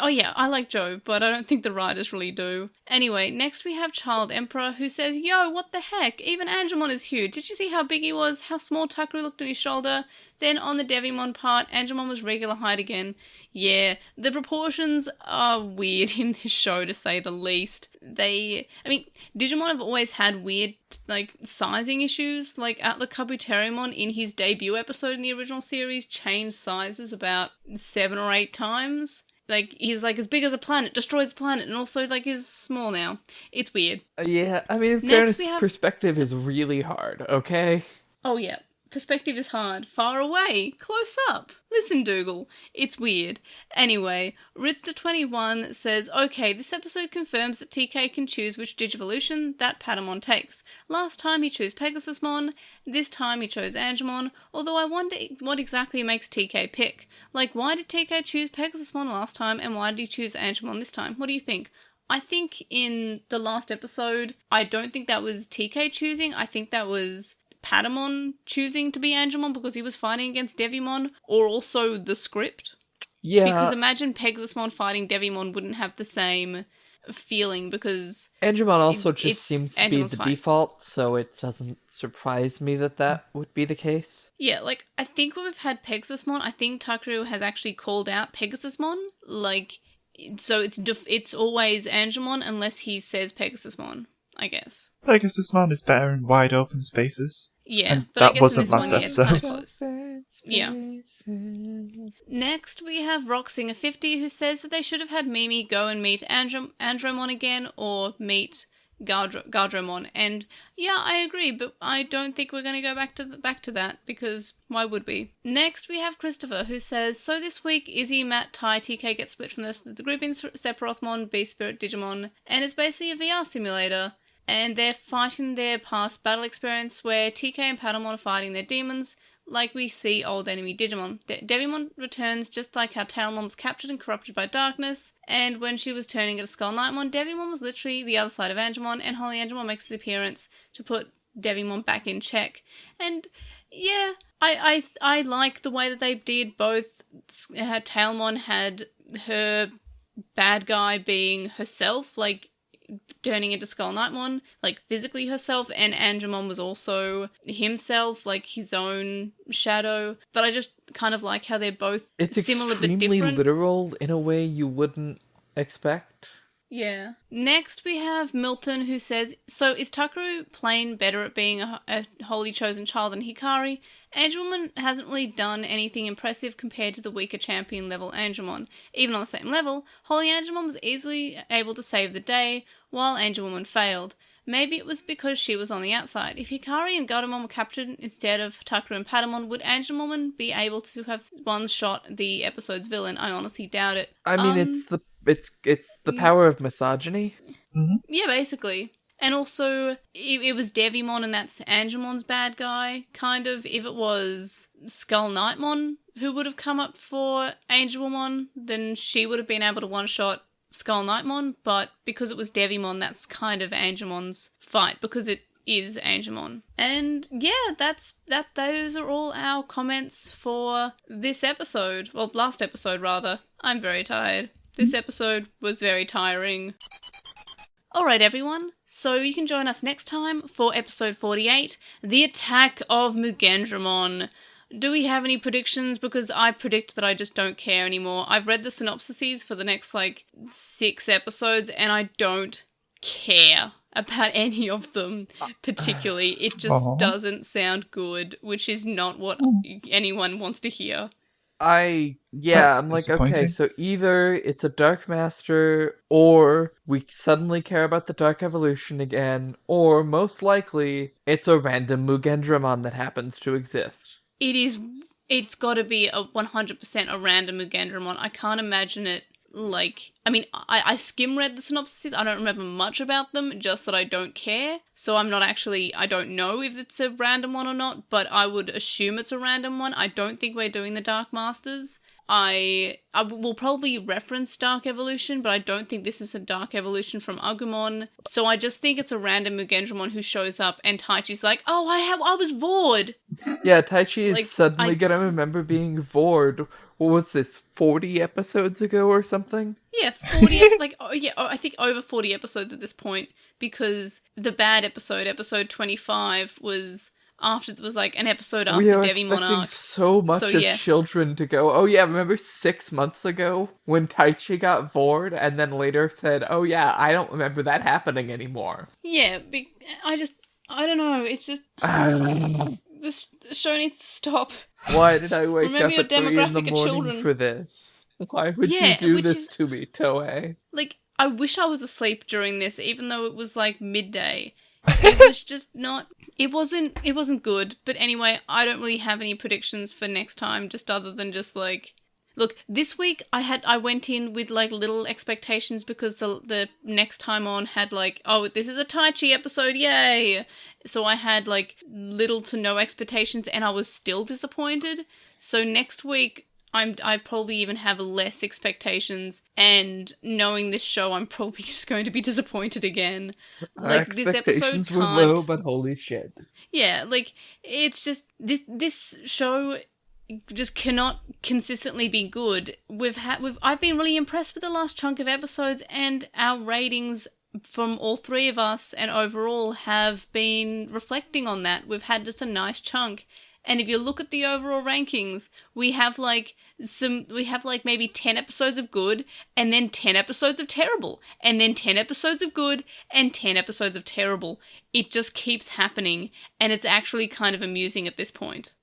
I like Joe, but I don't think the writers really do. Anyway, next we have Child Emperor, who says, yo, what the heck? Even Angemon is huge. Did you see how big he was? How small Takeru looked on his shoulder? Then on the Devimon part, Angemon was regular height again. Yeah, the proportions are weird in this show, to say the least. Digimon have always had weird, like, sizing issues. Like, Atla Kabuterimon, in his debut episode in the original series, changed sizes about 7 or 8 times. Like, he's, like, as big as a planet, destroys a planet, and also, like, is small now. It's weird. Yeah, I mean, in fairness, perspective is really hard, okay? Oh, yeah. Perspective is hard. Far away. Close up. Listen, Dougal. It's weird. Anyway, Ritster21 says, okay, this episode confirms that TK can choose which Digivolution that Patamon takes. Last time he chose Pegasusmon, this time he chose Angemon, although I wonder what exactly makes TK pick. Like, why did TK choose Pegasusmon last time, and why did he choose Angemon this time? What do you think? I think in the last episode, I don't think that was TK choosing. I think that was Patamon choosing to be Angemon because he was fighting against Devimon, or also the script. Yeah. Because imagine Pegasusmon fighting Devimon wouldn't have the same feeling, because Angemon also just seems to be the default, so it doesn't surprise me that would be the case. Yeah, like, I think when we've had Pegasusmon, I think Takeru has actually called out Pegasusmon, like, so it's always Angemon unless he says Pegasusmon, I guess. Pegasusmon is better in wide open spaces. Yeah, and but that I guess wasn't in this last one, episode. Yeah, it's kind of close. Yeah. Next, we have Roxinger50, who says that they should have had Mimi go and meet Andromon again, or meet Gardromon. And yeah, I agree, but I don't think we're going to go back to that, because why would we? Next, we have Christopher, who says, so this week, Izzy, Matt, Tai, TK get split from the group in Sephirothmon, Beast Spirit, Digimon, and it's basically a VR simulator. And they're fighting their past battle experience where TK and Patamon are fighting their demons, like we see old enemy Digimon. Devimon returns just like how Tailmon was captured and corrupted by darkness, and when she was turning into Skull Knightmon, Devimon was literally the other side of Angemon, and Holy Angemon makes his appearance to put Devimon back in check. And yeah, I like the way that they did both. Tailmon had her bad guy being herself, like turning into Skull Knightmon, like physically herself, and Angemon was also himself, like his own shadow. But I just kind of like how they're both similar but different. It's extremely literal in a way you wouldn't expect. Yeah. Next we have Milton, who says, so is Takaru plain better at being a wholly chosen child than Hikari? Angemon hasn't really done anything impressive compared to the weaker champion level Angemon. Even on the same level, Holy Angemon was easily able to save the day, while Angelwoman failed. Maybe it was because she was on the outside. If Hikari and Gatomon were captured instead of Takaru and Patamon, would Angelwoman be able to have one-shot the episode's villain? I honestly doubt it. I mean, it's the power of misogyny. Mm-hmm. Yeah, basically. And also, it was Devimon and that's Angemon's bad guy, kind of. If it was Skull Knightmon who would have come up for Angelwoman, then she would have been able to one-shot Skull Knightmon, but because it was Devimon, that's kind of Angemon's fight, because it is Angemon. And yeah, those are all our comments for this episode. Well, last episode, rather. I'm very tired. This episode was very tiring. Alright everyone, so you can join us next time for episode 48, The Attack of Mugendramon. Do we have any predictions? Because I predict that I just don't care anymore. I've read the synopsises for the next, 6 episodes, and I don't care about any of them particularly. It just doesn't sound good, which is not what anyone wants to hear. I'm like, okay, so either it's a Dark Master, or we suddenly care about the Dark Evolution again, or most likely, it's a random Mugendramon that happens to exist. It's gotta be a 100% a random Mugendramon. I can't imagine it, I skim-read the synopsis, I don't remember much about them, just that I don't care, so I don't know if it's a random one or not, but I would assume it's a random one. I don't think we're doing the Dark Masters. I will probably reference Dark Evolution, but I don't think this is a Dark Evolution from Agumon, so I just think it's a random Mugendramon who shows up, and Taichi's like, oh, I was Vord! Yeah, Taichi is suddenly gonna remember being Vord. What was this, 40 episodes ago or something? Yeah, 40, I think over 40 episodes at this point, because the bad episode 25, was after, it was an episode after the Devimon arc. We are expecting so much of children to go, oh yeah, remember 6 months ago when Taichi got Vord and then later said, oh yeah, I don't remember that happening anymore. Yeah, I don't know, it's just... This show needs to stop. Why did I wake up at 3 in the morning for this? Why would you do this to me, Toei? I wish I was asleep during this, even though it was midday. It was just not... It wasn't good. But anyway, I don't really have any predictions for next time, just other than just Look, this week I went in with little expectations because the next time on had oh, this is a Taichi episode, yay! So I had little to no expectations and I was still disappointed. So next week I probably even have less expectations, and knowing this show I'm probably just going to be disappointed again. Our expectations were low, but holy shit. Yeah, it's just this show just cannot consistently be good. I've been really impressed with the last chunk of episodes, and our ratings from all three of us and overall have been reflecting on that. We've had just a nice chunk. And if you look at the overall rankings, we have maybe 10 episodes of good, and then 10 episodes of terrible, and then 10 episodes of good, and 10 episodes of terrible. It just keeps happening, and it's actually kind of amusing at this point.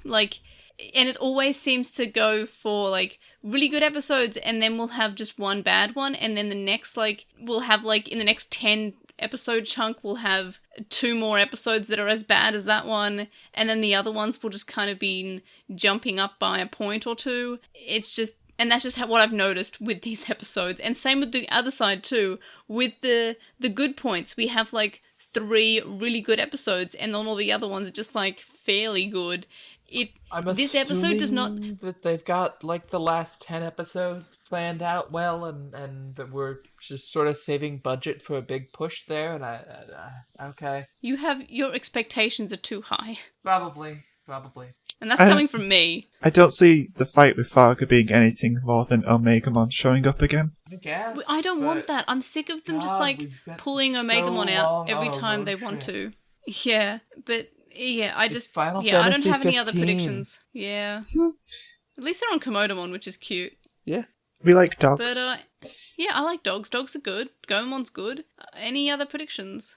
And it always seems to go for really good episodes, and then we'll have just one bad one, and then the next we'll have in the next 10 episode chunk we'll have 2 more episodes that are as bad as that one, and then the other ones will just kind of be jumping up by a point or two. And that's just what I've noticed with these episodes. And same with the other side too. With the good points, we have 3 really good episodes, and then all the other ones are just fairly good. I'm This episode does not. assuming that they've got like the last 10 episodes planned out well, and that we're just sort of saving budget for a big push there. And okay, Your expectations are too high, probably. and that's I- coming from me. I don't see the fight with Farga being anything more than Omegamon showing up again. I guess. I don't but want that. I'm sick of them just God, like we've got pulling so Omegamon out long every on a time road they want trip. to. Yeah, but yeah, I It's just Final I don't Fantasy have any other 15. predictions. Yeah, at least they're on Komodamon, which is cute. Yeah. We like dogs. But yeah, I like dogs. Dogs are good. Goemon's good. Any other predictions?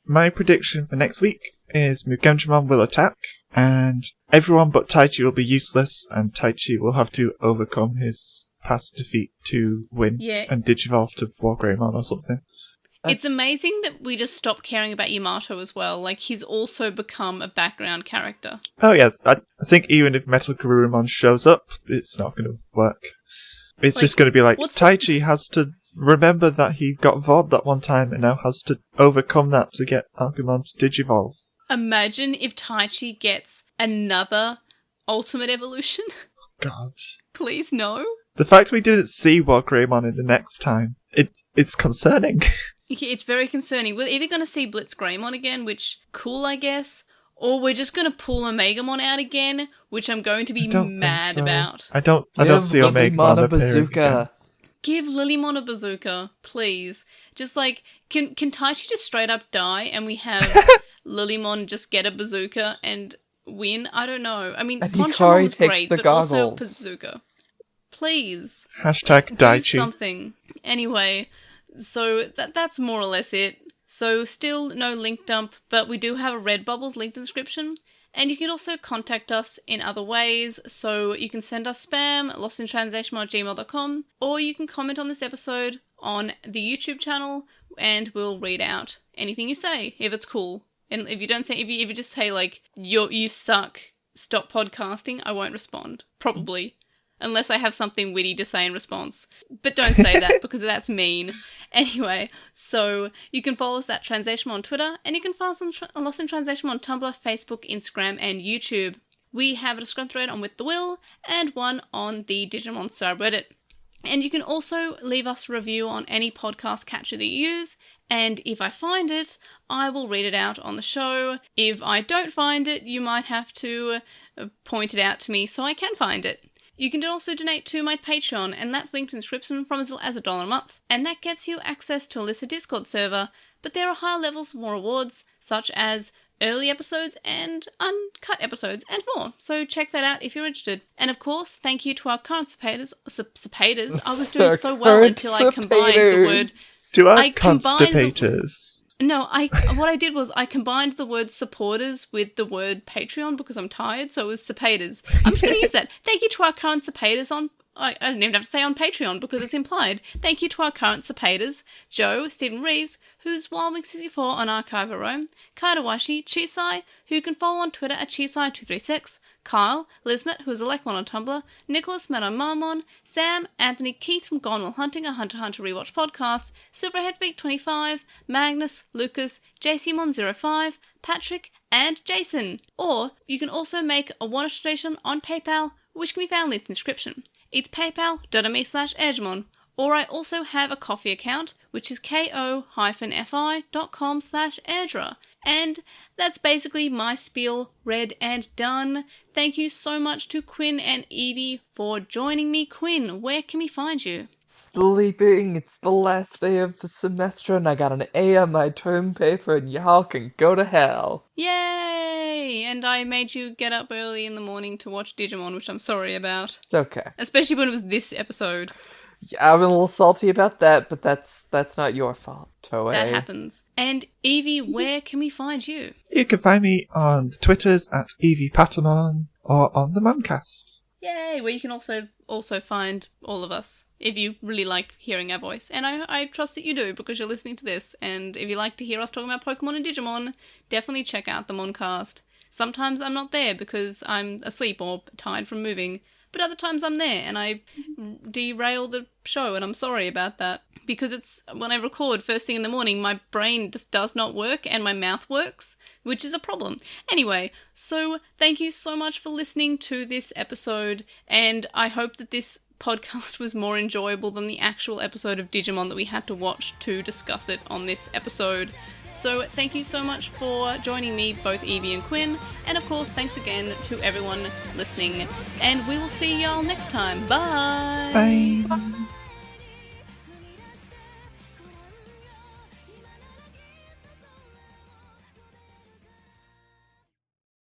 My prediction for next week is Mugenjamon will attack, and everyone but Taichi will be useless, and Taichi will have to overcome his past defeat to win Yeah. and digivolve to Wargreymon or something. It's amazing that we just stopped caring about Yamato as well. Like, he's also become a background character. Oh yeah, I think even if Metal Garurumon shows up, it's not going to work. It's Like, just going to be like, what's Taichi has to remember that he got Vob that one time and now has to overcome that to get Agumon to digivolve. Imagine if Taichi gets another ultimate evolution. God. Please, no. The fact we didn't see Wargreymon in the next time, it's concerning. Yeah, it's very concerning. We're either going to see Blitzgreymon again, which, cool, I guess, or we're just going to pull Omegamon out again, which I'm going to be I don't think mad so. about. I don't see Give Omegamon Lilymon a appearing again. bazooka. Give Lilymon a bazooka, please. Just like, can Taichi just straight up die and we have Lilymon just get a bazooka and win? I don't know. I mean, And Ponchomon Hikari was takes great, the but also goggles. bazooka. Please. Hashtag Do Daichi. something. Anyway, so that's more or less it. So still no link dump, but we do have a Redbubble linked in the description. And you can also contact us in other ways, so you can send us spam at LostinTranslationmon@gmail.com, or you can comment on this episode on the YouTube channel, and we'll read out anything you say, if it's cool. And if you don't say, if you just say, like, you suck, stop podcasting, I won't respond. Probably. Unless I have something witty to say in response. But don't say that, because that's mean. Anyway, so you can follow us at Translationmon on Twitter, and you can follow us on Lost in Translationmon on Tumblr, Facebook, Instagram, and YouTube. We have a Discord thread on With the Will, and one on the Digimon subreddit. And you can also leave us a review on any podcast catcher that you use, and if I find it, I will read it out on the show. If I don't find it, you might have to point it out to me so I can find it. You can also donate to my Patreon, and that's linked in the description from as little as $1 a month. And that gets you access to a listed Discord server, but there are higher levels, more rewards, such as early episodes and uncut episodes and more. So check that out if you're interested. And of course, thank you to our current supporters. I was doing Our so well current until I combined the word... To our I combined the- constipators. No, what I did was I combined the word supporters with the word Patreon because I'm tired, so it was supporters. I'm just going to use that. Thank you to our current supporters on... I didn't even have to say on Patreon because it's implied. Thank you to our current supporters, Joe, Stephen Rees, who's Wildwing64 on Archive of Rome, Kaidawashi, Chisai, who you can follow on Twitter at Chisai236, Kyle, Lismet, who is Elecmon on Tumblr, Nicholas, Madame Marmon, Sam, Anthony, Keith from Gone While Hunting, a Hunter x Hunter Rewatch podcast, Silverheadbeak25, Magnus, Lucas, JCMon05, Patrick, and Jason. Or you can also make a one-off donation on PayPal, which can be found linked in the description. It's paypal.me/Edgemon. Or I also have a coffee account, which is ko-fi.com/Airdra. And that's basically my spiel read and done. Thank you so much to Quinn and Evie for joining me. Quinn, where can we find you? Sleeping. It's the last day of the semester, and I got an A on my term paper, and y'all can go to hell. Yay! And I made you get up early in the morning to watch Digimon, which I'm sorry about. It's okay. Especially when it was this episode. Yeah, I'm a little salty about that, but that's not your fault, Toei. That happens. And Evie, where can we find you? You can find me on the Twitters at Evie Patamon or on the Mumcast. Yay! Where you can also find all of us if you really like hearing our voice. And I trust that you do because you're listening to this. And if you like to hear us talking about Pokemon and Digimon, definitely check out the Moncast. Sometimes I'm not there because I'm asleep or tired from moving, but other times I'm there and I derail the show, and I'm sorry about that. Because it's, when I record first thing in the morning, my brain just does not work and my mouth works, which is a problem. Anyway, so thank you so much for listening to this episode, and I hope that this podcast was more enjoyable than the actual episode of Digimon that we had to watch to discuss it on this episode. So thank you so much for joining me, both Evie and Quinn, and of course thanks again to everyone listening, and we will see y'all next time. Bye! Bye!